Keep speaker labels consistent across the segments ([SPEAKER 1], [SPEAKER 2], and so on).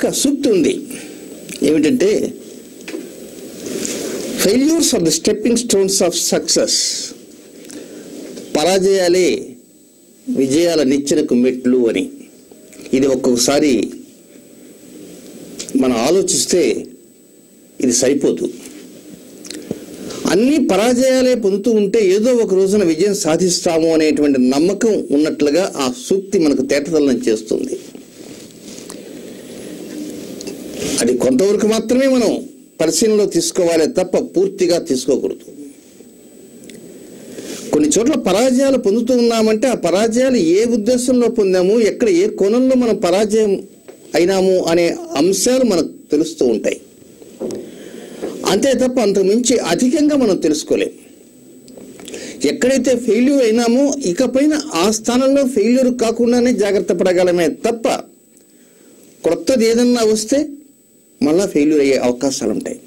[SPEAKER 1] ఒక సూక్తి ఉంది, ఏమిటంటే failures are the stepping stones of success. పరాజయాలే విజయాల నిచ్చెనకు మెట్లు అని. ఇది ఒక్కొక్కసారి మనం ఆలోచిస్తే ఇది సరిపోదు. అన్ని పరాజయాలే పొందుతూ ఉంటే ఏదో ఒక రోజున విజయం సాధిస్తాము అనేటువంటి నమ్మకం ఉన్నట్లుగా ఆ సూక్తి మనకు తేటతల్లం చేస్తుంది. అది కొంతవరకు మాత్రమే మనం పరిశీలనలో తీసుకోవాలి తప్ప పూర్తిగా తీసుకోకూడదు. కొన్ని చోట్ల పరాజయాలు పొందుతూ ఉన్నామంటే ఆ పరాజయాలు ఏ ఉద్దేశంలో పొందాము, ఎక్కడ ఏ కోణంలో మనం పరాజయం అయినాము అనే అంశాలు మనకు తెలుస్తూ ఉంటాయి. అంతే తప్ప అంతకు మించి అధికంగా మనం తెలుసుకోలేం. ఎక్కడైతే ఫెయిల్యూర్ అయినామో ఇకపైన ఆ స్థానంలో ఫెయిల్యూర్ కాకుండానే జాగ్రత్త పడగలమే తప్ప కొత్తది ఏదన్నా వస్తే మళ్ళా ఫెయిల్యూర్ అయ్యే అవకాశాలు ఉంటాయి.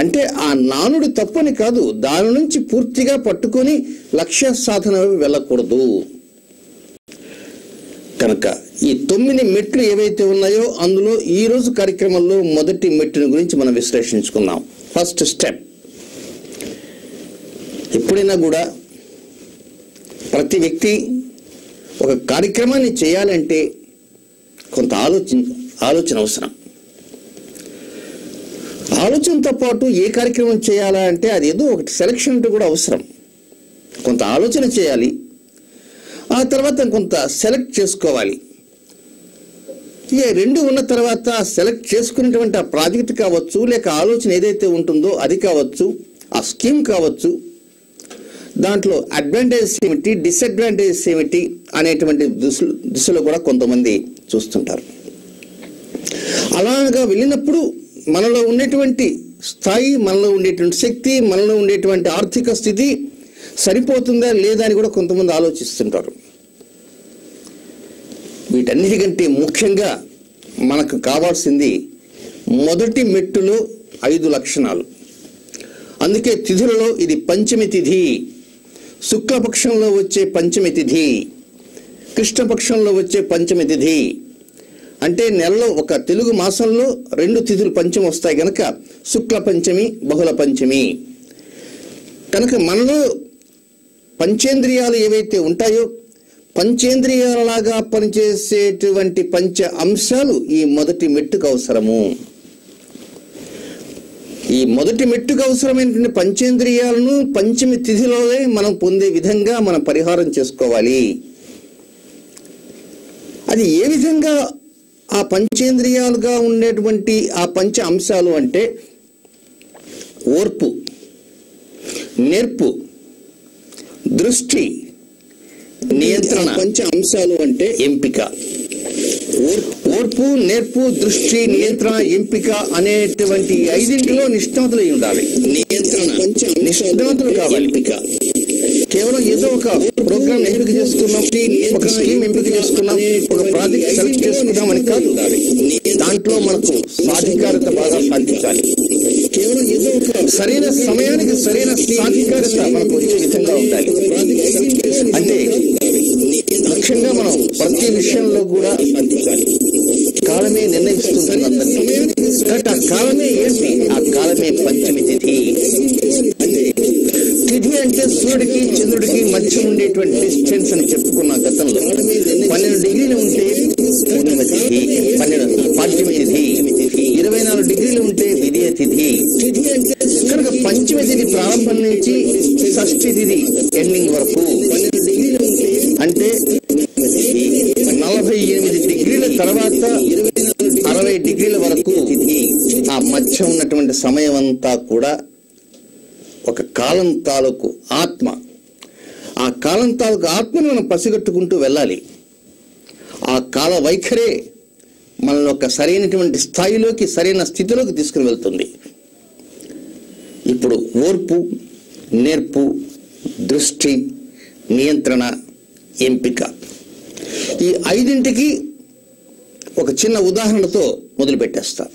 [SPEAKER 1] అంటే ఆ నానుడు తప్పని కాదు, దాని నుంచి పూర్తిగా పట్టుకొని లక్ష్య సాధన వెళ్ళకూడదు. కనుక ఈ 9 మెట్లు ఏవైతే ఉన్నాయో అందులో ఈ రోజు కార్యక్రమంలో మొదటి మెట్టుని గురించి మనం విశ్లేషించుకుందాం. First step. ఎప్పుడైనా కూడా ప్రతి వ్యక్తి ఒక కార్యక్రమాన్ని చేయాలంటే కొంత ఆలోచన అవసరం. ఆలోచనతో పాటు ఏ కార్యక్రమం చేయాలా అంటే అది ఏదో ఒకటి సెలక్షన్ అంటూ కూడా అవసరం. కొంత ఆలోచన చేయాలి, ఆ తర్వాత కొంత సెలెక్ట్ చేసుకోవాలి. ఇక రెండు ఉన్న తర్వాత సెలెక్ట్ చేసుకునేటువంటి ఆ ప్రాజెక్ట్ కావచ్చు, లేక ఆలోచన ఏదైతే ఉంటుందో అది కావచ్చు, ఆ స్కీమ్ కావచ్చు, దాంట్లో అడ్వాంటేజెస్ ఏమిటి, డిసడ్వాంటేజెస్ ఏమిటి అనేటువంటి దిశలో కూడా కొంతమంది చూస్తుంటారు. అలాగా వెళ్ళినప్పుడు మనలో ఉండేటువంటి స్థాయి, మనలో ఉండేటువంటి శక్తి, మనలో ఉండేటువంటి ఆర్థిక స్థితి సరిపోతుందా లేదా అని కూడా కొంతమంది ఆలోచిస్తుంటారు. వీటన్నిటికంటే ముఖ్యంగా మనకు కావాల్సింది మొదటి మెట్టులో 5 లక్షణాలు. అందుకే తిథులలో ఇది పంచమి తిథి. శుక్లపక్షంలో వచ్చే పంచమి తిథి, కృష్ణపక్షంలో వచ్చే పంచమి తిథి. అంటే నెలలో ఒక తెలుగు మాసంలో 2 తిథులు పంచమి వస్తాయి కనుక శుక్ల పంచమి, బహుళ పంచమి. కనుక మనలో పంచేంద్రియాలు ఏవైతే ఉంటాయో పంచేంద్రియాలలాగా పనిచేసేటువంటి పంచ అంశాలు ఈ మొదటి మెట్టుకు అవసరము. ఈ మొదటి మెట్టుకు అవసరమైనటువంటి పంచేంద్రియాలను పంచమి తిథిలోనే మనం పొందే విధంగా మనం పరిహారం చేసుకోవాలి. అది ఏ విధంగా ఆ పంచేంద్రియాలుగా ఉండేటువంటి ఆ పంచ అంశాలు అంటే ఓర్పు, నేర్పు, దృష్టి, నియంత్రణ. పంచ అంశాలు అంటే ఎంపిక. ఓర్పు, నేర్పు, దృష్టి, నియంత్రణ, ఎంపిక అనేటువంటి 5 నిష్ణాతులు అయి ఉండాలి. నిష్ణాతులు కావాలి. కేవలం ఏదో ఒక ప్రోగ్రామ్ ఎంపిక చేసుకున్నాం, ఒక స్కీమ్ ఎంపిక చేసుకున్నాం, ఒక ప్రాజెక్ట్ సెలెక్ట్ చేసుకున్నాం అని కాదు. దాంట్లో మనకు సాధికారత బాగా సాధించాలి. కేవలం ఏదో ఒక సరైన సమయానికి సరైన సాధికారత మనకు వచ్చే విధంగా ఉండాలి. అంటే ముఖ్యంగా మనం ప్రతి విషయంలో కూడా కాలమే నిర్ణయిస్తుంది అందరినీ. కాబట్టి ఆ కాలమే ఏంటి? ఆ కాలమే పంచమి తిథి. తిథి అంటే సూర్యుడికి చంద్రుడికి మధ్య ఉండేటువంటి డిస్టెన్స్ అని చెప్పుకున్నాం గతంలో. 12 డిగ్రీలు ఉంటే పూర్ణిమ తిథి, పాడ్యమి తిథి. 24 డిగ్రీలు ఉంటే విజయ తిథి. కనుక పంచమి తిథి ప్రారంభం నుంచి షష్ఠి తిథి ఎండింగ్ వరకు అంటే 48 డిగ్రీల తర్వాత 60 డిగ్రీల వరకు ఆ మధ్య ఉన్నటువంటి సమయం అంతా కూడా ఒక కాలం తాలూకు ఆత్మ. ఆ కాలం తాలూకు ఆత్మను మనం పసిగట్టుకుంటూ వెళ్ళాలి. ఆ కాల వైఖరే మనల్ని ఒక సరైనటువంటి స్థాయిలోకి, సరైన స్థితిలోకి తీసుకుని వెళ్తుంది. ఇప్పుడు ఓర్పు, నేర్పు, దృష్టి, నియంత్రణ, ఎంపిక, ఈ 5 ఒక చిన్న ఉదాహరణతో మొదలుపెట్టేస్తా.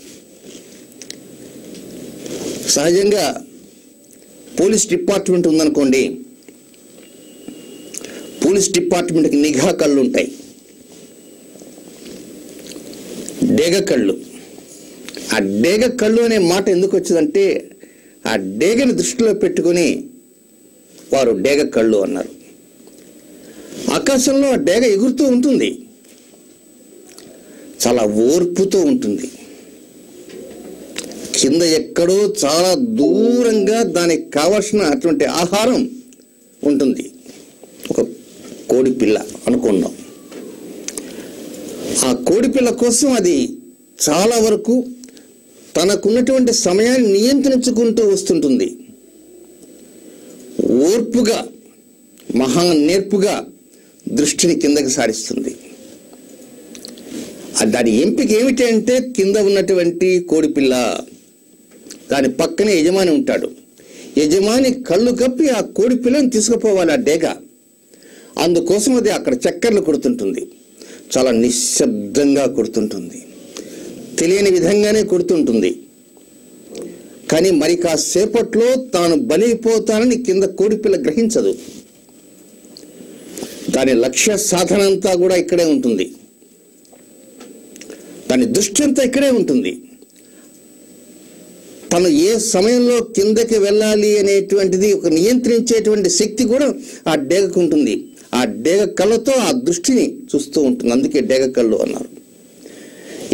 [SPEAKER 1] సహజంగా పోలీస్ డిపార్ట్మెంట్ ఉందనుకోండి, పోలీస్ డిపార్ట్మెంట్కి నిఘా కళ్ళు ఉంటాయి. డేగ కళ్ళు. ఆ డేగ కళ్ళు అనే మాట ఎందుకు వచ్చిందంటే ఆ డేగని దృష్టిలో పెట్టుకుని వారు డేగ కళ్ళు అన్నారు. ఆకాశంలో ఆ డేగ ఎగురుతూ ఉంటుంది, చాలా ఓర్పుతో ఉంటుంది. కింద ఎక్కడో చాలా దూరంగా దానికి కావలసిన అటువంటి ఆహారం ఉంటుంది. ఒక కోడి పిల్ల అనుకున్నాం. ఆ కోడి పిల్ల కోసం అది చాలా వరకు తనకున్నటువంటి సమయాన్ని నియంత్రించుకుంటూ వస్తుంటుంది. ఓర్పుగా, మహా నేర్పుగా దృష్టిని కిందకి సారిస్తుంది. దాని ఎంపిక ఏమిటి అంటే కింద ఉన్నటువంటి కోడిపిల్ల, దాని పక్కనే యజమాని ఉంటాడు. యజమాని కళ్ళు కప్పి ఆ కోడి పిల్లని తీసుకుపోవాలి ఆ డేగ. అందుకోసం అది అక్కడ చక్కర్లు కొడుతుంటుంది. చాలా నిశ్శబ్దంగా కొడుతుంటుంది, తెలియని విధంగానే కొడుతుంటుంది. కానీ మరి కాసేపట్లో తాను బలైపోతానని కింద కోడిపిల్ల గ్రహించదు. దాని లక్ష్య సాధన అంతా కూడా ఇక్కడే ఉంటుంది, దాని దృష్టి అంతా ఇక్కడే ఉంటుంది. తను ఏ సమయంలో కిందకి వెళ్ళాలి అనేటువంటిది ఒక నియంత్రించేటువంటి శక్తి కూడా ఆ డేగకు ఉంటుంది. ఆ డేగ కళ్ళతో ఆ దృష్టిని చూస్తూ ఉంటుంది. అందుకే డేగ కళ్ళు అన్నారు.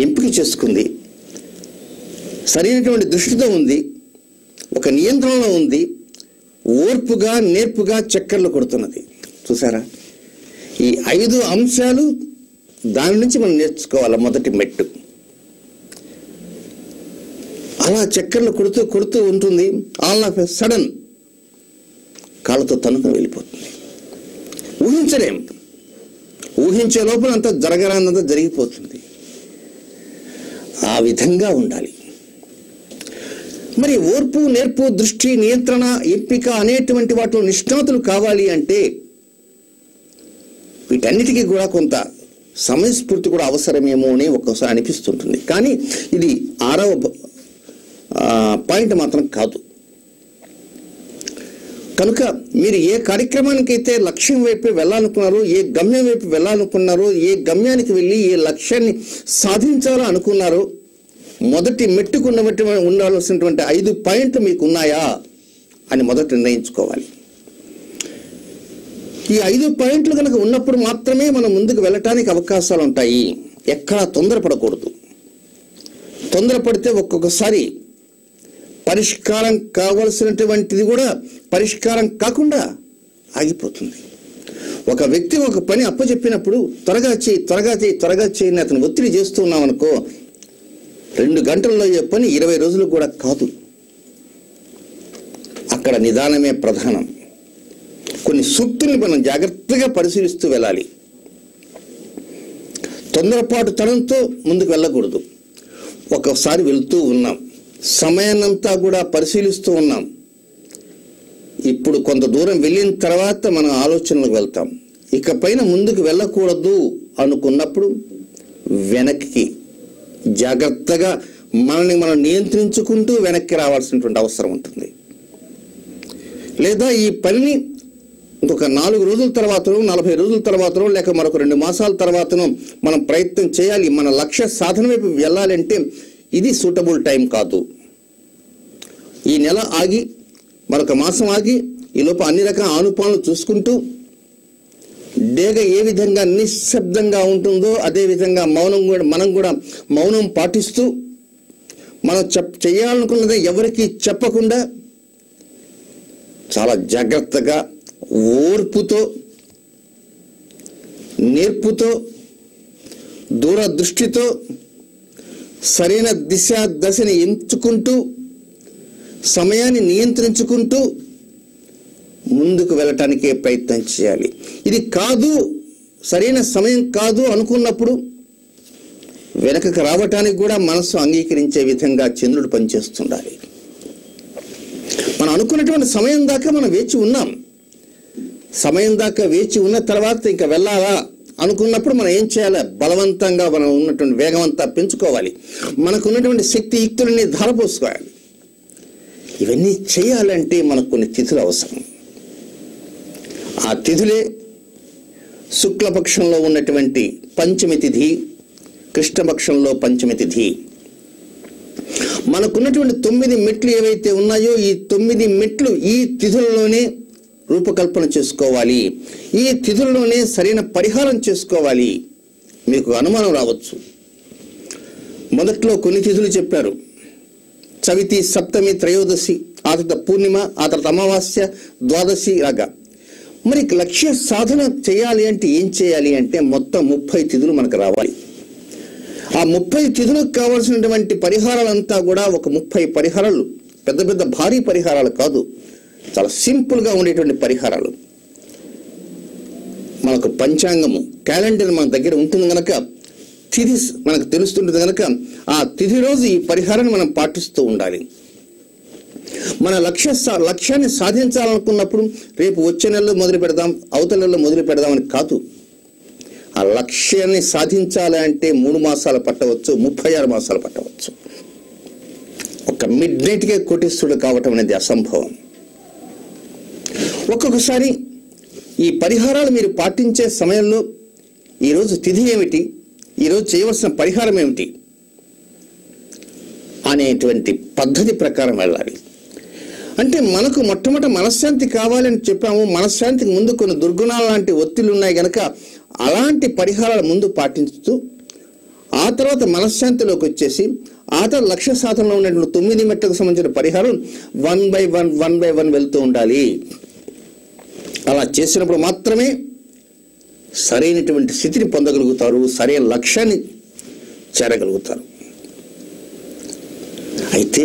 [SPEAKER 1] ఎంపిక చేసుకుంది, సరైనటువంటి దృష్టితో ఉంది, ఒక నియంత్రణలో ఉంది, ఓర్పుగా నేర్పుగా చక్కర్లు కొడుతున్నది. చూసారా, ఈ 5 అంశాలు దాని నుంచి మనం నేర్చుకోవాలి. మొదటి మెట్టు అలా చక్కర్లు కొడుతూ కొడుతూ ఉంటుంది. ఆల్ ఆఫ్ ఎ సడన్ కాళ్ళతో తనుకుని వెళ్ళిపోతుంది. ఊహించలేం, ఊహించే లోపల అంతా జరగరానంతా జరిగిపోతుంది. ఆ విధంగా ఉండాలి. మరి ఓర్పు, నేర్పు, దృష్టి, నియంత్రణ, ఎంపిక అనేటువంటి వాటిలో నిష్ణాతులు కావాలి అంటే వీటన్నిటికీ కూడా కొంత సమయస్ఫూర్తి కూడా అవసరమేమో అని ఒక్కోసారి అనిపిస్తుంటుంది. కానీ ఇది 6వ పాయింట్ మాత్రం కాదు. కనుక మీరు ఏ కార్యక్రమానికైతే లక్ష్యం వైపు వెళ్ళాలనుకున్నారో, ఏ గమ్యం వైపు వెళ్ళాలనుకున్నారో, ఏ గమ్యానికి వెళ్ళి ఏ లక్ష్యాన్ని సాధించాలో అనుకున్నారో, మొదటి మెట్టుకున్నటువంటి ఉండాల్సినటువంటి 5 పాయింట్లు మీకు ఉన్నాయా అని మొదట నిర్ణయించుకోవాలి. ఈ 5 పాయింట్లు కనుక ఉన్నప్పుడు మాత్రమే మనం ముందుకు వెళ్ళటానికి అవకాశాలు ఉంటాయి. ఎక్కడా తొందరపడకూడదు. తొందరపడితే ఒక్కొక్కసారి పరిష్కారం కావలసినటువంటిది కూడా పరిష్కారం కాకుండా ఆగిపోతుంది. ఒక వ్యక్తి ఒక పని అప్పచెప్పినప్పుడు త్వరగా చేయి, త్వరగా చేయి, త్వరగా చేయని అతను ఒత్తిడి చేస్తూ ఉన్నాం అనుకో, 2 గంటల్లో అయ్యే పని 20 రోజులు కూడా కాదు. అక్కడ నిదానమే ప్రధానం. కొన్ని సూక్తుల్ని మనం జాగ్రత్తగా పరిశీలిస్తూ వెళ్ళాలి. తొందరపాటు తనంతో ముందుకు వెళ్ళకూడదు. ఒక్కొక్కసారి వెళుతూ ఉన్నాం, సమయాన్నంతా కూడా పరిశీలిస్తూ ఉన్నాం. ఇప్పుడు కొంత దూరం వెళ్ళిన తర్వాత మనం ఆలోచనలకు వెళ్తాం. ఇకపైన ముందుకు వెళ్ళకూడదు అనుకున్నప్పుడు వెనక్కి జాగ్రత్తగా మనల్ని మనం నియంత్రించుకుంటూ వెనక్కి రావాల్సినటువంటి అవసరం ఉంటుంది. లేదా ఈ పనిని ఇంకొక 4 రోజుల తర్వాతనో, 40 రోజుల తర్వాతనో, లేక మరొక 2 మాసాల తర్వాతనో మనం ప్రయత్నం చేయాలి. మన లక్ష్య సాధన వైపు వెళ్ళాలంటే ఇది సూటబుల్ టైం కాదు. ఈ నెల ఆగి, మరొక మాసం ఆగి, ఈ లోపు అన్ని రకాల ఆనుపాలను చూసుకుంటూ డేగ ఏ విధంగా నిశ్శబ్దంగా ఉంటుందో అదే విధంగా మనం కూడా మౌనం పాటిస్తూ మనం చేయాలనుకున్నది ఎవరికి చెప్పకుండా చాలా జాగ్రత్తగా, ఓర్పుతో, నేర్పుతో, దూరదృష్టితో సరైన దశని ఎంచుకుంటూ సమయాన్ని నియంత్రించుకుంటూ ముందుకు వెళ్ళటానికే ప్రయత్నం చేయాలి. ఇది కాదు, సరైన సమయం కాదు అనుకున్నప్పుడు వెనకకు రావటానికి కూడా మనసు అంగీకరించే విధంగా చంద్రుడు పనిచేస్తుండాలి. మనం అనుకున్నటువంటి సమయం దాకా మనం వేచి ఉన్నాం. సమయం దాకా వేచి ఉన్న తర్వాత ఇంకా వెళ్ళాలా అనుకున్నప్పుడు మనం ఏం చేయాలి? బలవంతంగా మనం ఉన్నటువంటి వేగం అంతా పెంచుకోవాలి. మనకు ఉన్నటువంటి శక్తి యుక్తులని ధారపోసుకోవాలి. ఇవన్నీ చేయాలంటే మనకు కొన్ని తిథులు అవసరం. ఆ తిథులే శుక్లపక్షంలో ఉన్నటువంటి పంచమి తిథి, కృష్ణపక్షంలో పంచమి తిథి. మనకున్నటువంటి 9 మెట్లు ఏవైతే ఉన్నాయో ఈ 9 మెట్లు ఈ తిథులలోనే రూపకల్పన చేసుకోవాలి, ఈ తిథులలోనే సరైన పరిహారం చేసుకోవాలి. మీకు అనుమానం రావచ్చు, మొదట్లో కొన్ని తిథులు చెప్పారు, చవితి, సప్తమి, త్రయోదశి, ఆ తర్వాత పూర్ణిమ, ఆ తర్వాత అమావాస్య, ద్వాదశి లాగా. మరి లక్ష్య సాధన చేయాలి అంటే ఏం చేయాలి అంటే మొత్తం 30 తిథులు మనకు రావాలి. ఆ 30 తిథులకు కావాల్సినటువంటి పరిహారాలంతా కూడా ఒక 30 పరిహారాలు, పెద్ద పెద్ద భారీ పరిహారాలు కాదు, చాలా సింపుల్గా ఉండేటువంటి పరిహారాలు. మనకు పంచాంగము, క్యాలెండర్ మన దగ్గర ఉంటుంది కనుక, తిథి మనకు తెలుస్తుంటుంది కనుక ఆ తిథి రోజు ఈ పరిహారాన్ని మనం పాటిస్తూ ఉండాలి. మన లక్ష్యాన్ని సాధించాలనుకున్నప్పుడు రేపు వచ్చే నెలలో మొదలు పెడదాం, అవతల నెలలో మొదలు పెడదామని కాదు. ఆ లక్ష్యాన్ని సాధించాలి అంటే 3 మాసాలు పట్టవచ్చు, 36 మాసాలు పట్టవచ్చు. ఒక మిడ్ నైట్కే కోటీశ్వరుడు కావటం అనేది అసంభవం. ఒక్కొక్కసారి ఈ పరిహారాలు మీరు పాటించే సమయంలో ఈరోజు తిథి ఏమిటి, ఈరోజు చేయవలసిన పరిహారం ఏమిటి అనేటువంటి పద్ధతి ప్రకారం వెళ్ళాలి. అంటే మనకు మొట్టమొదటి మనశ్శాంతి కావాలని చెప్పాము. మనశ్శాంతికి ముందు కొన్ని దుర్గుణాలు లాంటి ఒత్తిళ్లు ఉన్నాయి కనుక అలాంటి పరిహారాలు ముందు పాటించుతూ ఆ తర్వాత మనశ్శాంతిలోకి వచ్చేసి ఆ తర్వాత లక్ష్య సాధనలో ఉన్నటువంటి 9 మెట్లకు సంబంధించిన పరిహారం 1 by 1 వెళ్తూ ఉండాలి. అలా చేసినప్పుడు మాత్రమే సరైనటువంటి స్థితిని పొందగలుగుతారు, సరైన లక్ష్యాన్ని చేరగలుగుతారు. అయితే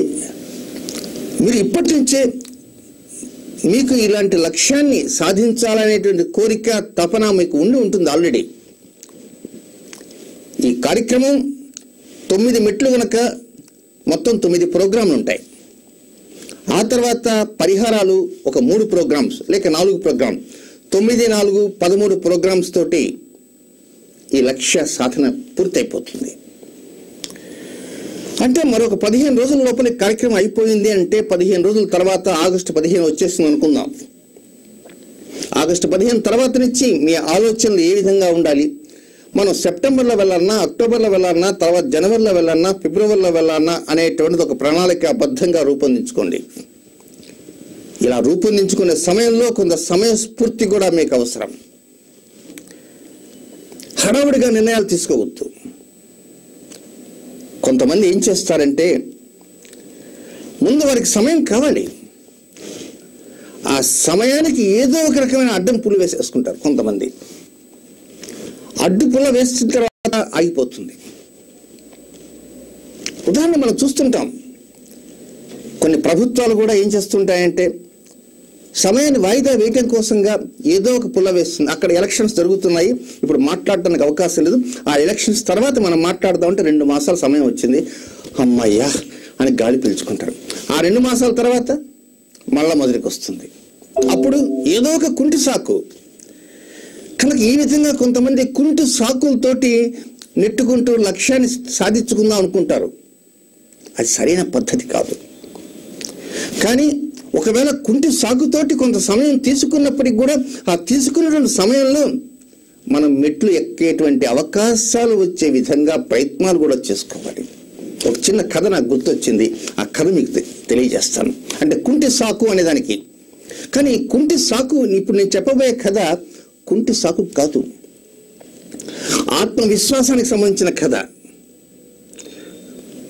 [SPEAKER 1] మీరు ఇప్పటి నుంచే మీకు ఇలాంటి లక్ష్యాన్ని సాధించాలనేటువంటి కోరిక, తపన మీకు ఉండి ఉంటుంది ఆల్రెడీ. ఈ కార్యక్రమం 9 మెట్లు కనుక మొత్తం 9 ప్రోగ్రాంలు ఉంటాయి. ఆ తర్వాత పరిహారాలు ఒక 3 ప్రోగ్రామ్స్ లేక 4 ప్రోగ్రామ్, 9, 4, 13 ప్రోగ్రామ్స్ తోటి ఈ లక్ష్య సాధన పూర్తయిపోతుంది. అంటే మరొక 15 రోజుల లోపల కార్యక్రమం అయిపోయింది అంటే 15 రోజుల తర్వాత ఆగస్టు 15 వచ్చేస్తుంది అనుకుందాం. ఆగస్టు 15 తర్వాత నుంచి మీ ఆలోచనలు ఏ విధంగా ఉండాలి, మనం సెప్టెంబర్లో వెళ్ళాలన్నా, అక్టోబర్లో వెళ్ళాలన్నా, తర్వాత జనవరిలో వెళ్ళాలన్నా, ఫిబ్రవరిలో వెళ్ళాలన్నా అనేటువంటిది ఒక ప్రణాళికాబద్ధంగా రూపొందించుకోండి. ఇలా రూపొందించుకునే సమయంలో కొంత సమయస్ఫూర్తి కూడా మీకు అవసరం. హడావుడిగా నిర్ణయాలు తీసుకోవద్దు. కొంతమంది ఏం చేస్తారంటే ముందు వారికి సమయం కావాలి, ఆ సమయానికి ఏదో ఒక రకమైన అడ్డం పుల్ల వేసేసుకుంటారు. కొంతమంది అడ్డు పుల్ల వేసిన తర్వాత ఆగిపోతుంది. ఉదాహరణ మనం చూస్తుంటాం, కొన్ని ప్రభుత్వాలు కూడా ఏం చేస్తుంటాయంటే సమయాన్ని వాయిదా వేయటం కోసంగా ఏదో ఒక పుల్ల వేస్తుంది. అక్కడ ఎలక్షన్స్ జరుగుతున్నాయి, ఇప్పుడు మాట్లాడడానికి అవకాశం లేదు, ఆ ఎలక్షన్స్ తర్వాత మనం మాట్లాడదామంటే 2 మాసాల సమయం వచ్చింది, అమ్మయ్యా అని గాలి పీల్చుకుంటారు. ఆ 2 మాసాల తర్వాత మళ్ళా మొదటికి వస్తుంది. అప్పుడు ఏదో ఒక కుంటి సాకు. కనుక ఈ విధంగా కొంతమంది కుంటి సాకులతోటి నెట్టుకుంటూ లక్ష్యాన్ని సాధించుకుందాం అనుకుంటారు. అది సరైన పద్ధతి కాదు. కానీ ఒకవేళ కుంటి సాగుతోటి కొంత సమయం తీసుకున్నప్పటికి కూడా ఆ తీసుకున్నటువంటి సమయంలో మనం మెట్లు ఎక్కేటువంటి అవకాశాలు వచ్చే విధంగా ప్రయత్నాలు కూడా చేసుకోవాలి. ఒక చిన్న కథ నాకు గుర్తొచ్చింది, ఆ కథ మీకు తెలియజేస్తాను. అంటే కుంటి సాకు అనే దానికి. కానీ కుంటి సాకు ఇప్పుడు నేను చెప్పబోయే కథ కుంటి సాకు కాదు, ఆత్మవిశ్వాసానికి సంబంధించిన కథ.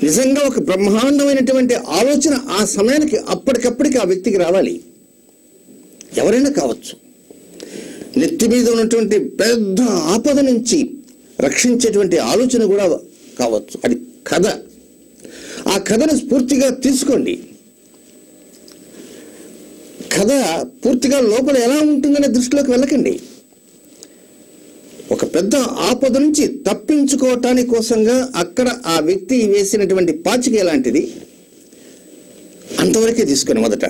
[SPEAKER 1] నిజంగా ఒక బ్రహ్మాండమైనటువంటి ఆలోచన ఆ సమయానికి అప్పటికప్పటికి ఆ వ్యక్తికి రావాలి. ఎవరైనా కావచ్చు. నెత్తి మీద ఉన్నటువంటి పెద్ద ఆపద నుంచి రక్షించేటువంటి ఆలోచన కూడా కావచ్చు. అది కథ. ఆ కథను పూర్తిగా తీసుకోండి. కథ పూర్తిగా లోపల ఎలా ఉంటుందనే దృష్టిలోకి వెళ్ళకండి. ఒక పెద్ద ఆపద నుంచి తప్పించుకోవటానికి కోసంగా అక్కడ ఆ వ్యక్తి వేసినటువంటి పాచిక ఎలాంటిది అంతవరకే తీసుకొని మొదట,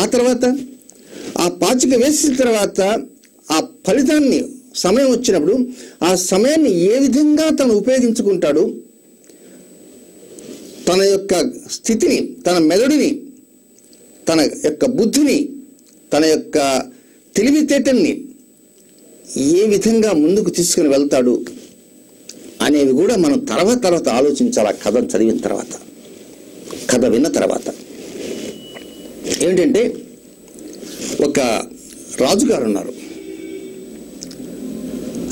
[SPEAKER 1] ఆ తర్వాత ఆ పాచిక వేసిన తర్వాత ఆ ఫలితాన్ని సమయం వచ్చినప్పుడు ఆ సమయాన్ని ఏ విధంగా తను ఉపయోగించుకుంటాడు, తన యొక్క స్థితిని, తన మెదడుని, తన యొక్క బుద్ధిని, తన యొక్క తెలివితేటల్ని ఏ విధంగా ముందుకు తీసుకుని వెళ్తాడు అనేవి కూడా మనం తర్వాత ఆలోచించాలి. ఆ కథను చదివిన తర్వాత, కథ విన్న తర్వాత. ఏంటంటే ఒక రాజుగారు ఉన్నారు.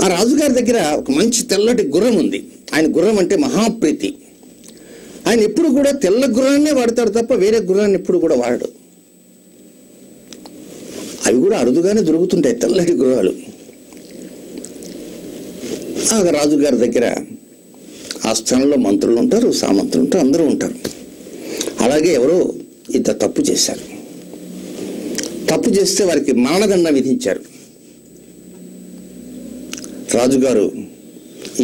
[SPEAKER 1] ఆ రాజుగారి దగ్గర ఒక మంచి తెల్లటి గుర్రం ఉంది. ఆయన గుర్రం అంటే మహాప్రీతి. ఆయన ఎప్పుడు కూడా తెల్ల గుర్రాన్నే వాడతాడు తప్ప వేరే గుర్రాన్ని ఎప్పుడు కూడా వాడడు. అవి కూడా అరుదుగానే దొరుకుతుంటాయి తెల్లటి గుర్రాలు. ఆ రాజుగారి దగ్గర ఆ స్థానంలో మంత్రులు ఉంటారు, సామంతులు ఉంటారు, అందరూ ఉంటారు. అలాగే ఎవరో ఇద్దరు తప్పు చేశారు. తప్పు చేస్తే వారికి మరణదండ విధించారు. రాజుగారు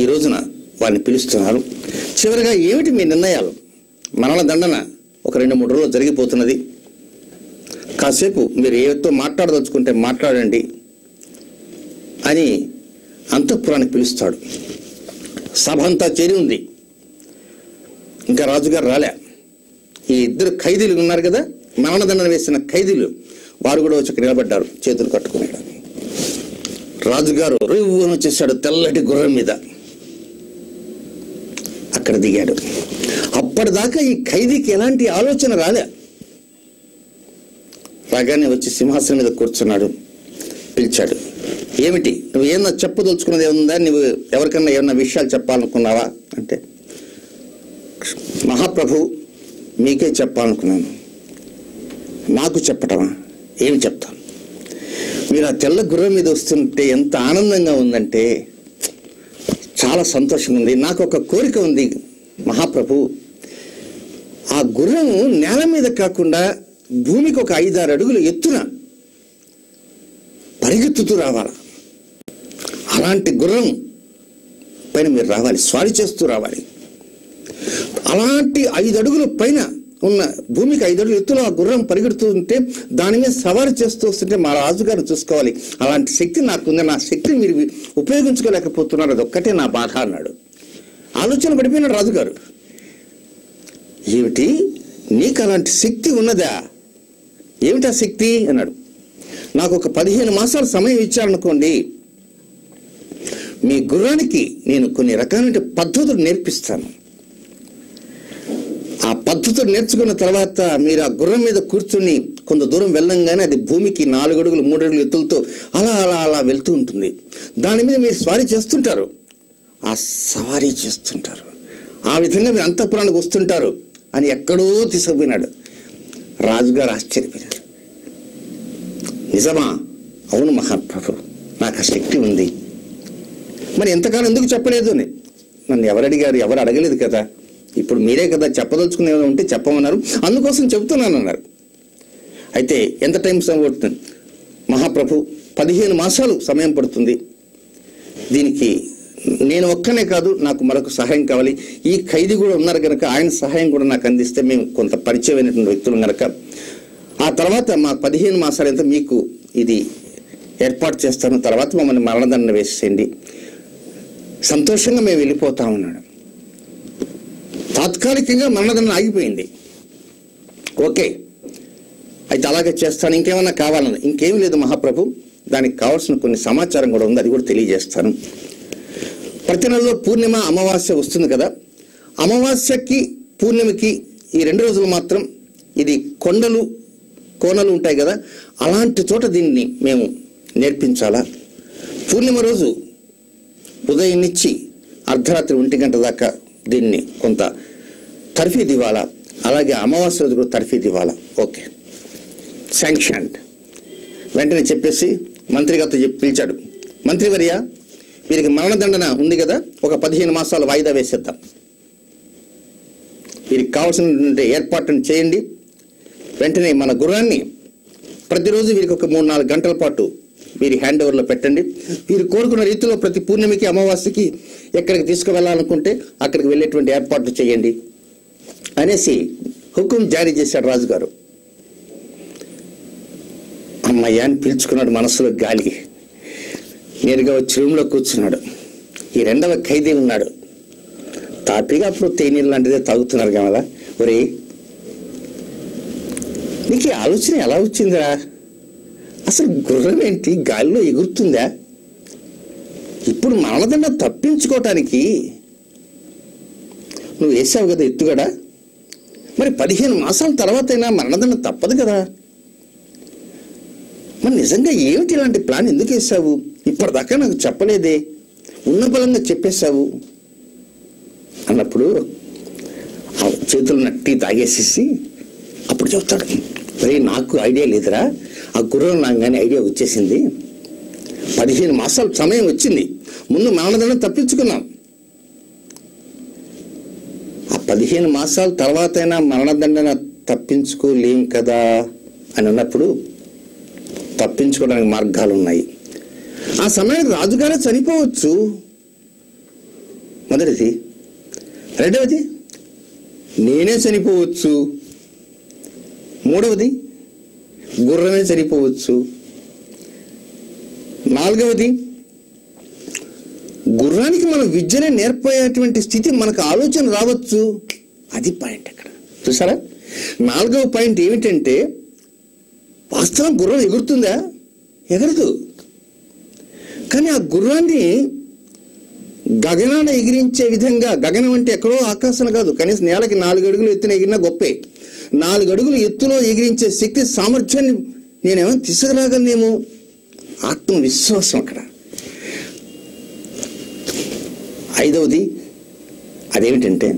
[SPEAKER 1] ఈ రోజున వారిని పిలుస్తున్నారు. చివరిగా ఏమిటి మీ నిర్ణయాలు? మరణదండన ఒక 2-3 రోజులు జరిగిపోతున్నది. కాసేపు మీరు ఏతో మాట్లాడదలుచుకుంటే మాట్లాడండి అని అంతఃపురానికి పిలుస్తాడు. సభ అంతా చేరి ఉంది. ఇంకా రాజుగారు రాలే. ఈ ఇద్దరు ఖైదీలు ఉన్నారు కదా, మరణదండన వేసిన ఖైదీలు, వారు కూడా వచ్చి నిలబడ్డారు చేతులు కట్టుకున్నాడు. రాజుగారు రివ్వున వచ్చేసాడు తెల్లటి గుర్రం మీద. అక్కడ దిగాడు. అప్పటిదాకా ఈ ఖైదీకి ఎలాంటి ఆలోచన రాలే. రాగానే వచ్చి సింహాసనం మీద కూర్చున్నాడు. పిలిచాడు. ఏమిటి, నువ్వు ఏమన్నా చెప్పదలుచుకున్నది ఏముందా? నువ్వు ఎవరికన్నా ఏమన్నా విషయాలు చెప్పాలనుకున్నావా అంటే, మహాప్రభు మీకే చెప్పాలనుకున్నాను. నాకు చెప్పటమా? ఏమి చెప్తాను? మీరు ఆ తెల్ల గుర్రం మీద వస్తుంటే ఎంత ఆనందంగా ఉందంటే చాలా సంతోషంగా ఉంది. నాకు ఒక కోరిక ఉంది మహాప్రభు. ఆ గుర్రం నేల మీద కాకుండా భూమికి ఒక 5-6 అడుగులు ఎత్తున పరిగెత్తుతూ రావాలి. అలాంటి గుర్రం పైన మీరు రావాలి, స్వారీ చేస్తూ రావాలి. అలాంటి 5 అడుగుల పైన ఉన్న భూమికి 5 అడుగులు ఎత్తులో ఆ గుర్రం పరిగెడుతూ ఉంటే దాని మీద సవారీ చేస్తూ వస్తుంటే మా రాజుగారిని చూసుకోవాలి. అలాంటి శక్తి నాకుంది. నా శక్తిని మీరు ఉపయోగించుకోలేకపోతున్నారు, అదొక్కటే నా బాధ అన్నాడు. ఆలోచన పడిపోయినాడు రాజుగారు. ఏమిటి, నీకు అలాంటి శక్తి ఉన్నదా? ఏమిటా శక్తి అన్నాడు. నాకు ఒక 15 మాసాల సమయం ఇచ్చారనుకోండి, మీ గుర్రానికి నేను కొన్ని రకాలైన పద్ధతులు నేర్పిస్తాను. ఆ పద్ధతులు నేర్చుకున్న తర్వాత మీరు ఆ గుర్రం మీద కూర్చుని కొంత దూరం వెళ్ళంగానే అది భూమికి 4 అడుగులు 3 అడుగులు ఎత్తులతో అలా వెళ్తూ ఉంటుంది. దాని మీద మీరు స్వారీ చేస్తుంటారు. ఆ సవారీ చేస్తుంటారు, ఆ విధంగా మీరు అంతఃపురానికి వస్తుంటారు అని ఎక్కడో తీసుకుపోయినాడు. రాజుగారు ఆశ్చర్యపోయారు. నిజమా? అవును మహాప్రభు, నాకు ఆ శక్తి ఉంది. మరి ఎంతకాలం ఎందుకు చెప్పలేదు అని నన్ను ఎవరు అడిగారు? ఎవరు అడగలేదు కదా. ఇప్పుడు మీరే కదా చెప్పదలుచుకునే ఉంటే చెప్పమన్నారు, అందుకోసం చెబుతున్నాను అన్నారు. అయితే ఎంత టైం పడుతుంది మహాప్రభు? 15 మాసాలు సమయం పడుతుంది. దీనికి నేను ఒక్కనే కాదు, నాకు మరొక సహాయం కావాలి. ఈ ఖైదీ కూడా ఉన్నారు కనుక ఆయన సహాయం కూడా నాకు అందిస్తే మేము కొంత పరిచయమైనటువంటి వ్యక్తులు కనుక ఆ తర్వాత మా 15 మాసాలు ఎంత మీకు ఇది ఏర్పాటు చేస్తాను. తర్వాత మమ్మల్ని మరణదండ వేసేయండి, సంతోషంగా మేము వెళ్ళిపోతామన్నాడు. తాత్కాలికంగా మరణదండ ఆగిపోయింది. ఓకే, అయితే అలాగే చేస్తాను. ఇంకేమన్నా కావాలని? ఇంకేం లేదు మహాప్రభు, దానికి కావాల్సిన కొన్ని సమాచారం కూడా ఉంది, అది కూడా తెలియజేస్తాను. ప్రతి నెలలో పూర్ణిమ అమావాస్య వస్తుంది కదా, అమావాస్యకి పూర్ణిమకి ఈ 2 రోజులు మాత్రం ఇది కొండలు కోనలు ఉంటాయి కదా, అలాంటి చోట దీన్ని మేము నేర్పించాలా. పూర్ణిమ రోజు ఉదయం నుంచి అర్ధరాత్రి 1 గంట దాకా దీన్ని కొంత తర్ఫీదు ఇవ్వాలా. అలాగే అమావాస్య రోజు కూడా తర్ఫీదు ఇవ్వాలా. Okay, sanctioned. వెంటనే చెప్పేసి మంత్రి గారితో పిలిచాడు. మంత్రివర్య, వీరికి మరణదండన ఉంది కదా, ఒక 15 మాసాలు వాయిదా వేసేద్దాం. వీరికి కావాల్సిన ఏర్పాటును చేయండి. వెంటనే మన గుర్రాన్ని ప్రతిరోజు వీరికి ఒక 3-4 గంటల పాటు వీరి హ్యాండ్ ఓవర్లో పెట్టండి. వీరు కోరుకున్న రీతిలో ప్రతి పూర్ణిమకి అమావాస్యకి ఎక్కడికి తీసుకువెళ్ళాలనుకుంటే అక్కడికి వెళ్ళేటువంటి ఏర్పాట్లు చేయండి అనేసి హుకుం జారీ చేశాడు రాజుగారు. అమ్మయ్య అని పిలుచుకున్నాడు మనసులో గాలి. నేరుగా వచ్చి రూమ్లో కూర్చున్నాడు. ఈ 2వ ఖైదీ ఉన్నాడు. తాపిగా అప్పుడు తేనీళ్ళు లాంటిదే తాగుతున్నారు కదా. ఒరే, నీకు ఈ ఆలోచన ఎలా వచ్చిందిరా? అసలు గుర్రం ఏంటి గాలిలో ఎగురుతుందా? ఇప్పుడు మరణదండ తప్పించుకోవటానికి నువ్వు వేసావు కదా ఎత్తుగడ, మరి 15 మాసాల తర్వాత అయినా మరణదండన తప్పదు కదా, మరి నిజంగా ఏమిటి ఇలాంటి ప్లాన్ ఎందుకు వేసావు, ఇప్పటిదాకా నాకు చెప్పలేదే, ఉన్న బలంగా చెప్పేశావు అన్నప్పుడు ఆ చేతులు నట్టి తాగేసేసి అప్పుడు చెప్తాడు, రే నాకు ఐడియా లేదురా, ఆ గుర్రం నాకు కానీ ఐడియా వచ్చేసింది, 15 మాసాల సమయం వచ్చింది, ముందు మరణదండన తప్పించుకున్నాం, ఆ 15 మాసాల తర్వాత అయినా మరణదండన తప్పించుకోలేం కదా అని అన్నప్పుడు తప్పించుకోవడానికి మార్గాలు ఉన్నాయి. ఆ సమయానికి రాజుగారే చనిపోవచ్చు, మొదటిది. రెండవది నేనే చనిపోవచ్చు, మూడవది గుర్రమే చనిపోవచ్చు, నాలుగవది గుర్రానికి మనం విద్యనే నేర్పేటువంటి స్థితి మనకు ఆలోచన రావచ్చు. అది పాయింట్ అక్కడ చూసారా. నాలుగవ పాయింట్ ఏమిటంటే వాస్తవం గుర్రం ఎగురుతుందా, ఎగరదు. కానీ ఆ గుర్రాన్ని గగనాన్ని ఎగిరించే విధంగా, గగనం అంటే ఎక్కడో ఆకాశం కాదు, కనీసం నేలకి 4 అడుగులు ఎత్తున ఎగిరినా గొప్పే, 4 అడుగులు ఎత్తులో ఎగిరించే శక్తి సామర్థ్యాన్ని నేనేమో తీసుకురాగలనేమో, ఆత్మవిశ్వాసం అక్కడ. ఐదవది అదేమిటంటే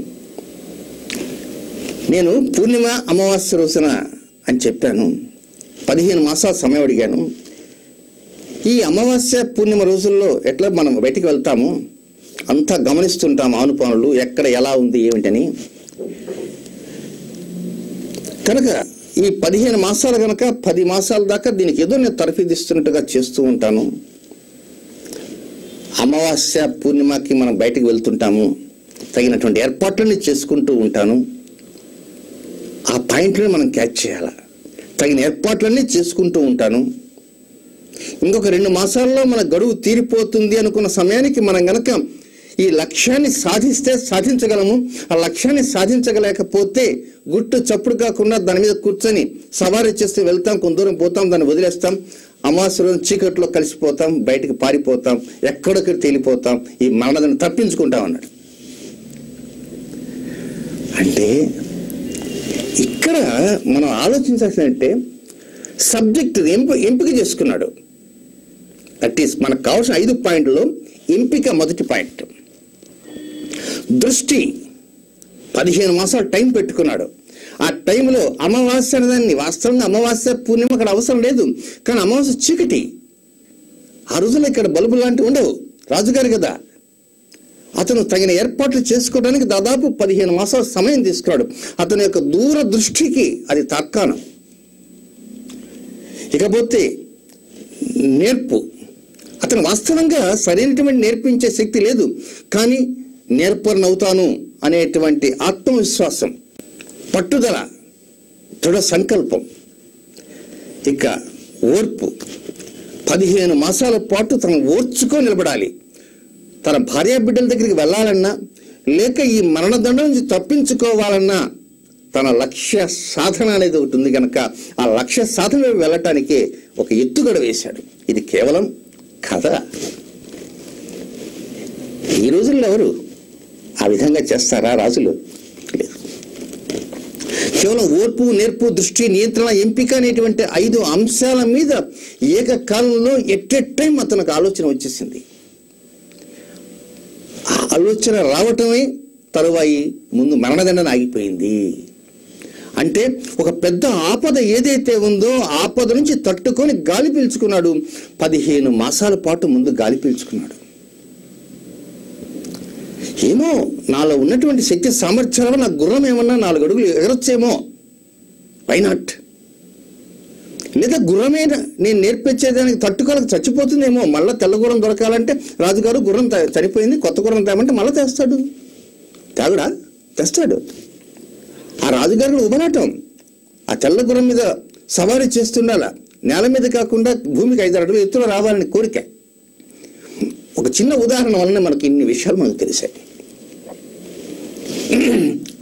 [SPEAKER 1] నేను పూర్ణిమ అమావాస్య రోజున అని చెప్పాను, 15 మాసాల సమయం అడిగాను. ఈ అమావాస్య పూర్ణిమ రోజుల్లో ఎట్లా మనం బయటికి వెళ్తాము, అంతా గమనిస్తుంటాం ఆనుపానులు, ఎక్కడ ఎలా ఉంది ఏమిటని. కనుక ఈ 15 మాసాలు కనుక 10 మాసాల దాకా దీనికి ఏదో నేను తరఫీదిస్తున్నట్టుగా చేస్తూ ఉంటాను. అమావాస్య పూర్ణిమకి మనం బయటికి వెళ్తుంటాము, తగినటువంటి ఏర్పాట్లన్నీ చేసుకుంటూ ఉంటాను. ఆ పాయింట్లను మనం క్యాచ్ చేయాలి, తగిన ఏర్పాట్లన్నీ చేసుకుంటూ ఉంటాను. ఇంకొక 2 మాసాల్లో మన గడువు తీరిపోతుంది అనుకున్న సమయానికి మనం గనక ఈ లక్ష్యాన్ని సాధిస్తే సాధించగలము, ఆ లక్ష్యాన్ని సాధించగలేకపోతే గుట్టు చప్పుడు కాకుండా దాని మీద కూర్చొని సవారీ చేస్తే వెళ్తాం, కొంత దూరం పోతాం, దాన్ని వదిలేస్తాం, అమావాస్య రోజు చీకట్లో కలిసిపోతాం, బయటకు పారిపోతాం, ఎక్కడొక్కడికి తేలిపోతాం, ఈ మరణాన్ని తప్పించుకుంటాం అన్నాడు. అంటే ఇక్కడ మనం ఆలోచించాల్సిందంటే సబ్జెక్ట్ ఎంపిక చేసుకున్నాడు. దట్ ఈస్ మనకు కావాల్సిన 5 పాయింట్లో ఎంపిక మొదటి పాయింట్. దృష్టి 15 మాసాలు టైం పెట్టుకున్నాడు. ఆ టైంలో అమావాస్య అనేదాన్ని, వాస్తవంగా అమావాస్య పూర్ణిమ అక్కడ అవసరం లేదు, కానీ అమావాస్య చీకటి, ఆ రోజుల్లో ఇక్కడ బల్బు లాంటివి ఉండవు, రాజుగారు కదా. అతను తగిన ఏర్పాట్లు చేసుకోవడానికి దాదాపు 15 మాసాల సమయం తీసుకున్నాడు. అతని యొక్క దూర దృష్టికి అది తార్కాణం. ఇకపోతే నేర్పు, అతను వాస్తవంగా సరైనటువంటి నేర్పించే శక్తి లేదు, కానీ నేర్పరనవుతాను అనేటువంటి ఆత్మవిశ్వాసం, పట్టుదల, దృఢ సంకల్పం. ఇక ఓర్పు, 15 మాసాల పాటు తను ఓర్చుకొని నిలబడాలి. తన భార్య బిడ్డల దగ్గరికి వెళ్ళాలన్నా, లేక ఈ మరణదండం నుంచి తప్పించుకోవాలన్నా తన లక్ష్య సాధన అనేది ఒకటి ఉంది కనుక ఆ లక్ష్య సాధన వెళ్ళటానికే ఒక ఎత్తుగడ వేశాడు. ఇది కేవలం కథ. ఈ రోజుల్లో ఎవరు ఆ విధంగా చేస్తారా రాజులు? లేదు. కేవలం ఓర్పు, నేర్పు, దృష్టి, నియంత్రణ, ఎంపిక అనేటువంటి 5 అంశాల మీద ఏకకాలంలో ఎట్ ఎ టైం అతనికి ఆలోచన వచ్చేసింది. ఆ ఆలోచన రావటమే తరువాయి ముందు మరణదండన ఆగిపోయింది. అంటే ఒక పెద్ద ఆపద ఏదైతే ఉందో ఆపద నుంచి తట్టుకొని గాలి పీల్చుకున్నాడు. 15 మాసాల పాటు ముందు గాలి పీల్చుకున్నాడు. ఏమో నాలో ఉన్నటువంటి శక్తి సామర్థ్యాల నా గుర్రం ఏమన్నా 4 అడుగులు ఎగరొచ్చేమో, వై నాట్? లేదా గుర్రమే నేను నేర్పించేదానికి తట్టుకోలేక చచ్చిపోతుందేమో, మళ్ళీ తెల్ల గుర్రం దొరకాలంటే రాజుగారు గుర్రం చనిపోయింది, కొత్త గుర్రం తేమంటే మళ్ళీ తెస్తాడు. తేగడా? తెస్తాడు. ఆ రాజుగారిని ఉబలాటం, ఆ తెల్ల గుర్రం మీద సవారీ చేస్తుండాల, నేల మీద కాకుండా భూమికి 5 అడుగులు ఎత్తులో రావాలని కోరిక. ఒక చిన్న ఉదాహరణ వలన మనకి ఇన్ని విషయాలు మనకు తెలిసాయి.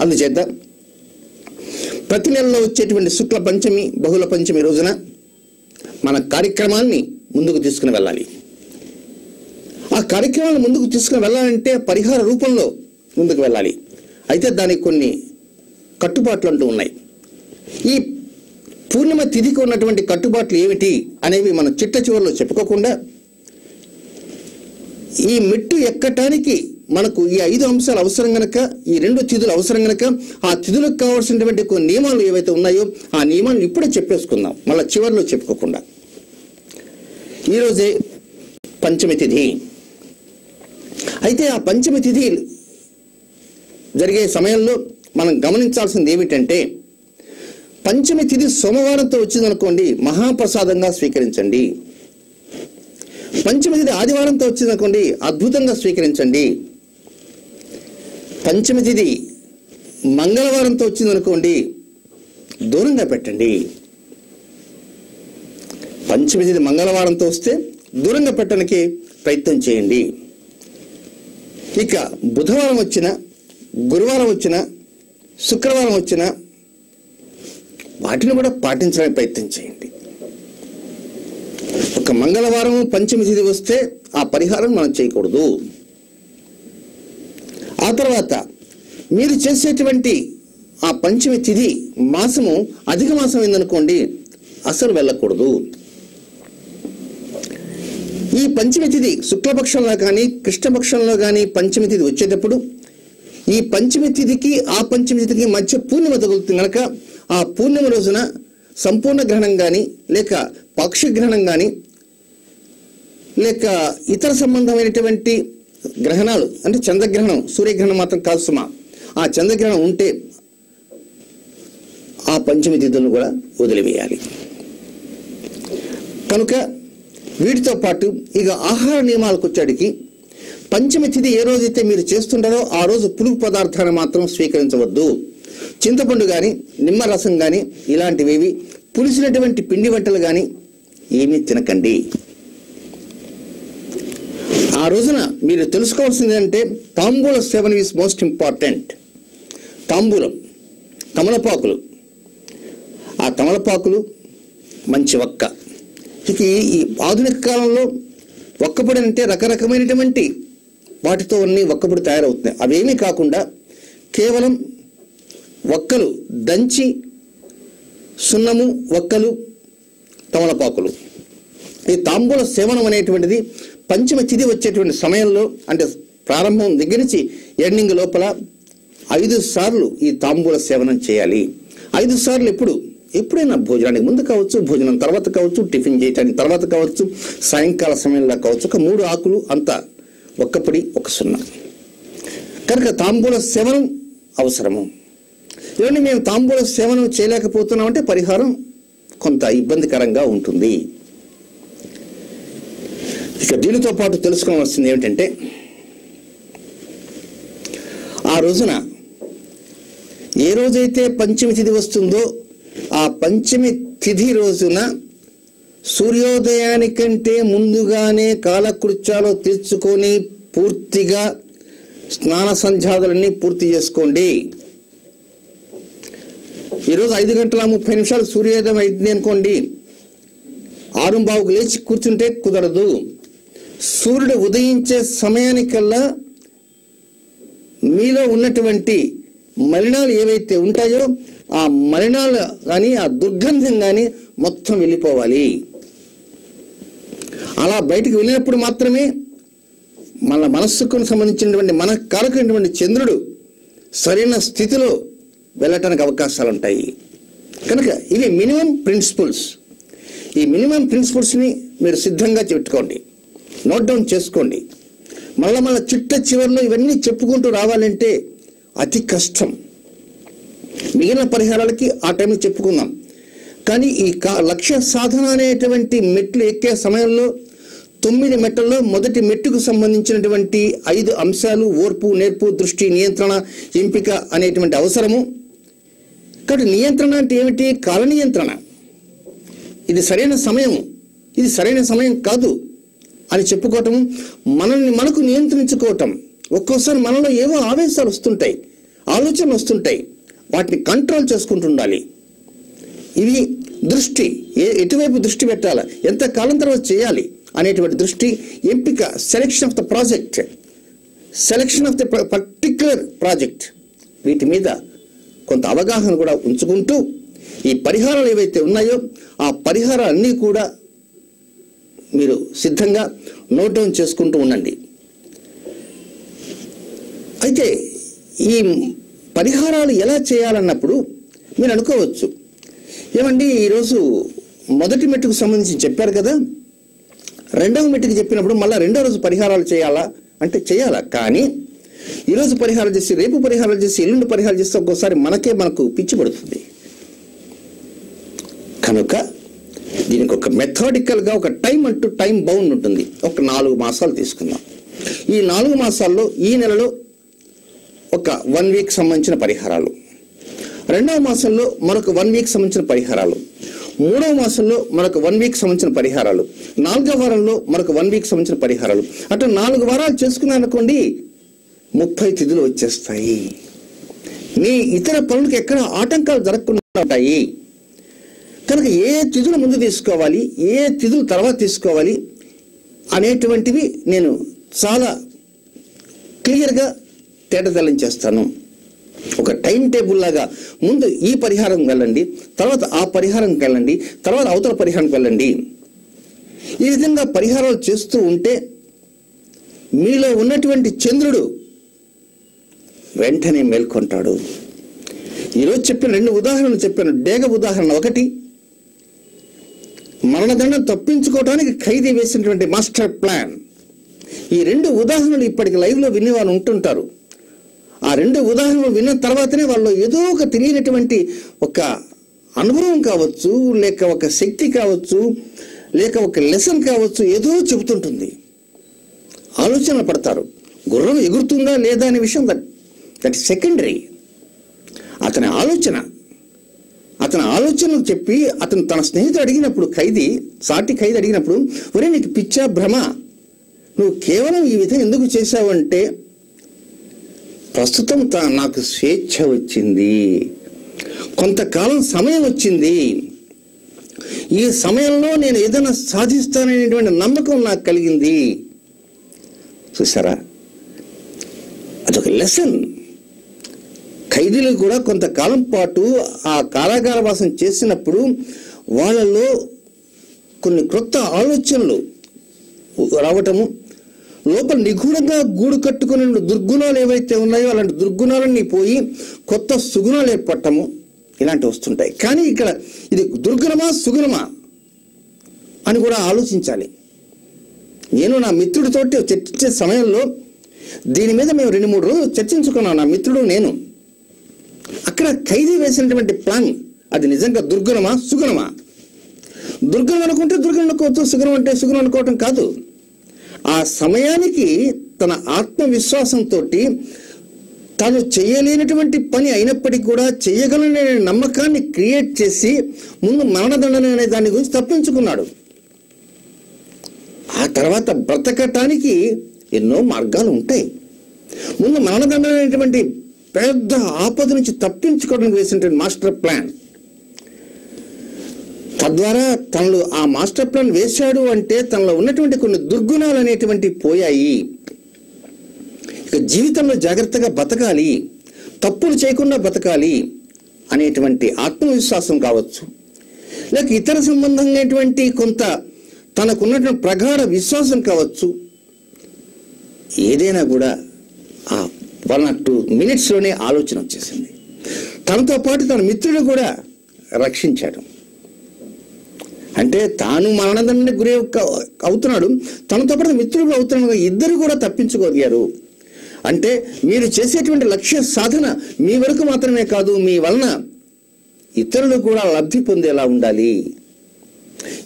[SPEAKER 1] అందుచేత ప్రతి నెలలో వచ్చేటువంటి శుక్ల పంచమి, బహుళ పంచమి రోజున మన కార్యక్రమాన్ని ముందుకు తీసుకుని వెళ్ళాలి. ఆ కార్యక్రమాలను ముందుకు తీసుకుని వెళ్ళాలంటే పరిహార రూపంలో ముందుకు వెళ్ళాలి. అయితే దానికి కొన్ని కట్టుబాట్లు అంటూ ఉన్నాయి. ఈ పూర్ణిమ తిథికి ఉన్నటువంటి కట్టుబాట్లు ఏమిటి అనేవి మనం చిట్ట చివరిలో చెప్పుకోకుండా, ఈ మెట్టు ఎక్కటానికి మనకు ఈ 5 అంశాలు అవసరం గనక, ఈ 2 తిథులు అవసరం గనక, ఆ తిథులకు కావాల్సినటువంటి కొన్ని నియమాలు ఏవైతే ఉన్నాయో ఆ నియమాలను ఇప్పుడే చెప్పేసుకుందాం, మళ్ళీ చివరిలో చెప్పుకోకుండా. ఈరోజే పంచమి తిథి. అయితే ఆ పంచమి తిథి జరిగే సమయంలో మనం గమనించాల్సింది ఏమిటంటే, పంచమి తిథి సోమవారంతో వచ్చిందనుకోండి, మహాప్రసాదంగా స్వీకరించండి. పంచమి తిథి ఆదివారంతో వచ్చిందనుకోండి, అద్భుతంగా స్వీకరించండి. పంచమి తిథి మంగళవారంతో వచ్చిందనుకోండి, దూరంగా పెట్టండి. పంచమి తిథి మంగళవారంతో వస్తే దూరంగా పెట్టడానికి ప్రయత్నం చేయండి. ఇక బుధవారం వచ్చిన, గురువారం వచ్చిన, శుక్రవారం వచ్చిన వాటిని కూడా పాటించడానికి ప్రయత్నం చేయండి. ఒక మంగళవారం పంచమి తిథి వస్తే ఆ పరిహారం మనం చేయకూడదు. ఆ తర్వాత మీరు చేసేటువంటి ఆ పంచమి తిథి మాసము అధిక మాసం అయిందనుకోండి, అసలు వెళ్ళకూడదు. ఈ పంచమి తిథి శుక్లపక్షంలో కానీ కృష్ణపక్షంలో కానీ పంచమి తిథి వచ్చేటప్పుడు ఈ పంచమి తిథికి ఆ పంచమి తిథికి మధ్య పూర్ణిమ తగులుతుంది కనుక ఆ పూర్ణిమ రోజున సంపూర్ణ గ్రహణం కానీ, లేక పాక్షిక గ్రహణం కానీ, లేక ఇతర సంబంధమైనటువంటి గ్రహణాలు అంటే చంద్రగ్రహణం, సూర్యగ్రహణం మాత్రం కాదు సుమా, ఆ చంద్రగ్రహణం ఉంటే ఆ పంచమి తిథులను కూడా వదిలివేయాలి. కనుక వీటితో పాటు ఇక ఆహార నియమాలకు వచ్చేటికి, పంచమి తిథి ఏ రోజైతే మీరు చేస్తుంటారో ఆ రోజు పులుపు పదార్థాన్ని మాత్రం స్వీకరించవద్దు. చింతపండు కానీ, నిమ్మరసం కానీ, ఇలాంటివి పులిసినటువంటి పిండి వంటలు కానీ ఏమీ తినకండి. ఆ రోజున మీరు తెలుసుకోవాల్సింది అంటే తాంబూల సేవన ఈజ్ మోస్ట్ ఇంపార్టెంట్. తాంబూలం, తమలపాకులు, ఆ తమలపాకులు మంచి వక్క. ఇక ఈ ఆధునిక కాలంలో ఒక్కపొడి అంటే రకరకమైనటువంటి వాటితో అన్ని ఒక్కపొడి తయారవుతున్నాయి. అవేమీ కాకుండా కేవలం వక్కలు దంచి, సున్నము, వక్కలు, తమలపాకులు, ఈ తాంబూల సేవనం అనేటువంటిది పంచమ తిథి వచ్చేటువంటి సమయంలో, అంటే ప్రారంభం దగ్గర నుంచి ఎండింగ్ లోపల 5 సార్లు ఈ తాంబూల సేవనం చేయాలి. 5 సార్లు ఎప్పుడైనా భోజనానికి ముందు కావచ్చు, భోజనం తర్వాత కావచ్చు, టిఫిన్ చేయడానికి తర్వాత కావచ్చు, సాయంకాల సమయంలో కావచ్చు. ఒక 3 ఆకులు అంతా ఒక్కపొడి, ఒక సున్నం. కనుక తాంబూల సేవనం అవసరము. ఇవన్నీ మేము తాంబూల సేవనం చేయలేకపోతున్నామంటే పరిహారం కొంత ఇబ్బందికరంగా ఉంటుంది. ఇక దీనితో పాటు తెలుసుకోవాల్సింది ఏమిటంటే, ఆ రోజున ఏ రోజైతే పంచమి తిథి వస్తుందో ఆ పంచమి తిథి రోజున సూర్యోదయానికంటే ముందుగానే కాలకృత్యాలు తీర్చుకొని పూర్తిగా స్నాన సంధ్యాదులన్నీ పూర్తి చేసుకోండి. ఈరోజు 5:30 సూర్యోదయం అయింది అనుకోండి, 6:15కు లేచి కూర్చుంటే కుదరదు. సూర్యుడు ఉదయించే సమయానికల్లా మీలో ఉన్నటువంటి మలినాలు ఏవైతే ఉంటాయో ఆ మలినాలు కానీ, ఆ దుర్గంధం కానీ మొత్తం వెళ్ళిపోవాలి. అలా బయటికి వెళ్ళినప్పుడు మాత్రమే మన మనస్సుకు సంబంధించినటువంటి మన కారకమైనటువంటి చంద్రుడు సరైన స్థితిలో వెళ్ళటానికి అవకాశాలు ఉంటాయి. కనుక ఇవి మినిమం ప్రిన్సిపల్స్. ఈ మినిమం ప్రిన్సిపల్స్ని మీరు సిద్ధంగా పెట్టుకోండి, నోట్ డౌన్ చేసుకోండి. మళ్ళా చిట్ట చివరిలో ఇవన్నీ చెప్పుకుంటూ రావాలంటే అతి కష్టం. మిగిలిన పరిహారాలకి ఆ టైంలో చెప్పుకుందాం. కానీ ఈ లక్ష్య సాధన అనేటువంటి మెట్లు ఎక్కే సమయంలో 9 మెట్లలో మొదటి మెట్టుకు సంబంధించినటువంటి 5 అంశాలు ఓర్పు, నేర్పు, దృష్టి, నియంత్రణ, ఎంపిక అనేటువంటి అవసరము. కాబట్టి నియంత్రణ అంటే ఏమిటి? కాల నియంత్రణ. ఇది సరైన సమయం, ఇది సరైన సమయం కాదు అని చెప్పుకోవటం, మనకు నియంత్రించుకోవటం. ఒక్కోసారి మనలో ఏవో ఆవేశాలు వస్తుంటాయి, ఆలోచనలు వస్తుంటాయి, వాటిని కంట్రోల్ చేసుకుంటూ ఉండాలి. ఇవి దృష్టి, ఎటువైపు దృష్టి పెట్టాలా, ఎంత కాలం తర్వాత చేయాలి అనేటువంటి దృష్టి, ఎంపిక, selection of the project, selection of the particular project, వీటి మీద కొంత అవగాహన కూడా ఉంచుకుంటూ ఈ పరిహారాలు ఏవైతే ఉన్నాయో ఆ పరిహారాలన్నీ కూడా మీరు సిద్ధంగా నోట్ డౌన్ చేసుకుంటూ ఉండండి. అయితే ఈ పరిహారాలు ఎలా చేయాలన్నప్పుడు మీరు అనుకోవచ్చు, ఏమండి ఈరోజు మొదటి మెట్టుకు సంబంధించి చెప్పారు కదా, రెండవ మెట్టుకు చెప్పినప్పుడు మళ్ళీ రెండో రోజు పరిహారాలు చేయాలా అంటే చేయాలా, కానీ ఈరోజు పరిహారం చేసి రేపు పరిహారాలు చేసి ఎల్లుండి పరిహారాలు చేస్తే ఒక్కోసారి మనకు పిచ్చి పడుతుంది. కనుక దీనికి ఒక మెథాడికల్గా ఒక టైం బౌండ్ ఉంటుంది. ఒక 4 మాసాలు తీసుకుందాం. ఈ 4 మాసాల్లో ఈ నెలలో ఒక 1 వీక్ సంబంధించిన పరిహారాలు, రెండవ మాసంలో మరొక 1 వీక్ సంబంధించిన పరిహారాలు, మూడవ మాసంలో మరొక 1 వీక్ సంబంధించిన పరిహారాలు, 4వ వారంలో మరొక 1 వీక్ సంబంధించిన పరిహారాలు, అట్లా 4 వారాలు చేసుకున్నారనుకోండి 30 తిథులు వచ్చేస్తాయి. మీ ఇతర పనులకు ఎక్కడ ఆటంకాలు జరగకుండా ఉంటాయి. కనుక ఏ తిథులు ముందు తీసుకోవాలి, ఏ తిథులు తర్వాత తీసుకోవాలి అనేటువంటివి నేను చాలా క్లియర్గా తేటతెల్లించేస్తాను. ఒక టైం టేబుల్ లాగా ముందు ఈ పరిహారం వెళ్ళండి, తర్వాత ఆ పరిహారంకి వెళ్ళండి, తర్వాత అవతల పరిహారంకి వెళ్ళండి. ఈ విధంగా పరిహారాలు చేస్తూ ఉంటే మీలో ఉన్నటువంటి చంద్రుడు వెంటనే మేల్కొంటాడు. ఈరోజు చెప్పిన 2 ఉదాహరణలు చెప్పాను. డేగ ఉదాహరణ ఒకటి, మరణదండం తప్పించుకోవడానికి ఖైదీ వేసినటువంటి మాస్టర్ ప్లాన్. ఈ 2 ఉదాహరణలు ఇప్పటికి లైవ్లో వినేవాళ్ళు ఉంటుంటారు. ఆ 2 ఉదాహరణలు విన్న తర్వాతనే వాళ్ళు ఏదో ఒక తెలియనటువంటి ఒక అనుభవం కావచ్చు, లేక ఒక శక్తి కావచ్చు, లేక ఒక లెసన్ కావచ్చు, ఏదో చెబుతుంటుంది. ఆలోచన పడతారు. గుర్రం ఎగురుతుందా లేదా అనే విషయం దట్ సెకండరీ. అతని ఆలోచనలు చెప్పి అతను తన స్నేహితుడు అడిగినప్పుడు, సాటి ఖైదీ అడిగినప్పుడు, ఒరే నీకు పిచ్చా భ్రమ, నువ్వు కేవలం ఈ విధంగా ఎందుకు చేశావంటే, ప్రస్తుతం నాకు స్వేచ్ఛ వచ్చింది, కొంతకాలం సమయం వచ్చింది, ఈ సమయంలో నేను ఏదైనా సాధిస్తాననేటువంటి నమ్మకం నాకు కలిగింది. చూసారా, అదొక లెసన్. ఖైదీలు కూడా కొంతకాలం పాటు ఆ కారాగారవాసం చేసినప్పుడు వాళ్ళలో కొన్ని క్రొత్త ఆలోచనలు రావటము, లోపల నిగూఢంగా గూడు కట్టుకునే దుర్గుణాలు ఏవైతే ఉన్నాయో అలాంటి దుర్గుణాలన్నీ పోయి కొత్త సుగుణాలు ఏర్పడటము, ఇలాంటివి వస్తుంటాయి. కానీ ఇక్కడ ఇది దుర్గుణమా సుగుణమా అని కూడా ఆలోచించాలి. నేను నా మిత్రుడితోటి చర్చించే సమయంలో దీని మీద మేము 2-3 రోజులు చర్చించుకున్నాం, నా మిత్రుడు నేను. అక్కడ ఖైదీ వేసినటువంటి ప్లాన్ అది నిజంగా దుర్గుణమా సుగుణమా? దుర్గుణం అనుకుంటే దుర్గుణం అనుకోవచ్చు, సుగుణం అంటే సుగుణం అనుకోవటం కాదు. ఆ సమయానికి తన ఆత్మవిశ్వాసంతో తాను చేయలేనటువంటి పని అయినప్పటికీ కూడా చేయగలనే నమ్మకాన్ని క్రియేట్ చేసి ముందు మరణదండన అనే దాని గురించి తప్పించుకున్నాడు. ఆ తర్వాత బ్రతకటానికి ఎన్నో మార్గాలు ఉంటాయి. ముందు మరణదండన అనేటువంటి పెద్ద ఆపద నుంచి తప్పించుకోవడానికి వేసినటువంటి మాస్టర్ ప్లాన్, తద్వారా తనలో ఆ మాస్టర్ ప్లాన్ వేశాడు అంటే తనలో ఉన్నటువంటి కొన్ని దుర్గుణాలు అనేటువంటి పోయాయి. ఇక జీవితంలో జాగ్రత్తగా బతకాలి, తప్పులు చేయకుండా బతకాలి అనేటువంటి ఆత్మవిశ్వాసం కావచ్చు, లేక ఇతర సంబంధమైనటువంటి కొంత తనకున్నటువంటి ప్రగాఢ విశ్వాసం కావచ్చు, ఏదైనా కూడా ఆ 1 or 2 minutesలోనే ఆలోచన వచ్చేసింది. తనతో పాటు తన మిత్రుడు కూడా రక్షించాడు. అంటే తాను మరణదండనకు గురి అవుతున్నాడు, తనతో పాటు మిత్రుడు అవుతున్నాడు, ఇద్దరు కూడా తప్పించుకోగలిగారు. అంటే మీరు చేసేటువంటి లక్ష్య సాధన మీ వరకు మాత్రమే కాదు, మీ వలన ఇతరులు కూడా లబ్ధి పొందేలా ఉండాలి.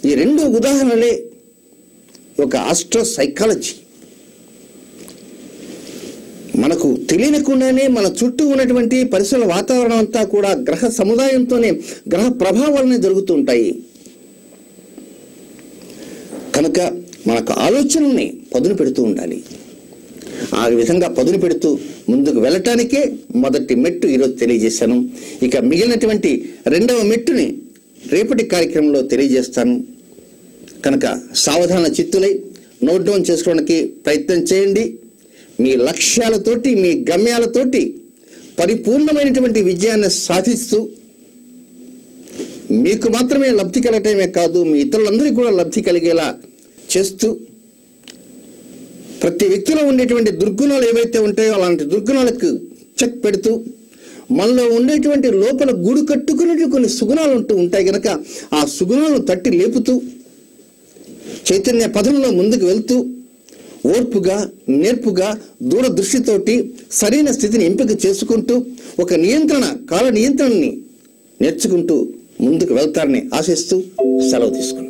[SPEAKER 1] ఈ 2 ఉదాహరణలే ఒక ఆస్ట్రో సైకాలజీ. మనకు తెలియకుండానే మన చుట్టూ ఉన్నటువంటి పరిసర వాతావరణం అంతా కూడా గ్రహ సముదాయంతోనే, గ్రహ ప్రభావాలనే జరుగుతూ ఉంటాయి. కనుక మనకు ఆలోచనల్ని పదును పెడుతూ ఉండాలి. ఆ విధంగా పదును పెడుతూ ముందుకు వెళ్ళటానికే మొదటి మెట్టు ఈరోజు తెలియజేశాను. ఇక మిగిలినటువంటి 2వ మెట్టుని రేపటి కార్యక్రమంలో తెలియజేస్తాను. కనుక సావధాన చిత్తులై నోట్ డౌన్ చేసుకోవడానికి ప్రయత్నం చేయండి. మీ లక్ష్యాలతోటి, మీ గమ్యాలతోటి పరిపూర్ణమైనటువంటి విజయాన్ని సాధిస్తూ మీకు మాత్రమే లబ్ధి కలగటమే కాదు, మీ ఇతరులందరికీ కూడా లబ్ధి కలిగేలా చేస్తూ, ప్రతి వ్యక్తిలో ఉండేటువంటి దుర్గుణాలు ఏవైతే ఉంటాయో అలాంటి దుర్గుణాలకు చెక్ పెడుతూ, మనలో ఉండేటువంటి లోపల గూడు కట్టుకునే కొన్ని సుగుణాలు ఉంటాయి కనుక ఆ సుగుణాలను తట్టి లేపుతూ, చైతన్య పదంలో ముందుకు వెళ్తూ, ఓర్పుగా, నేర్పుగా, దూరదృష్టితోటి సరైన స్థితిని ఎంపిక చేసుకుంటూ, ఒక కాల నియంత్రణని నేర్చుకుంటూ ముందుకు వెళ్తారని ఆశిస్తూ సెలవు తీసుకున్నాను.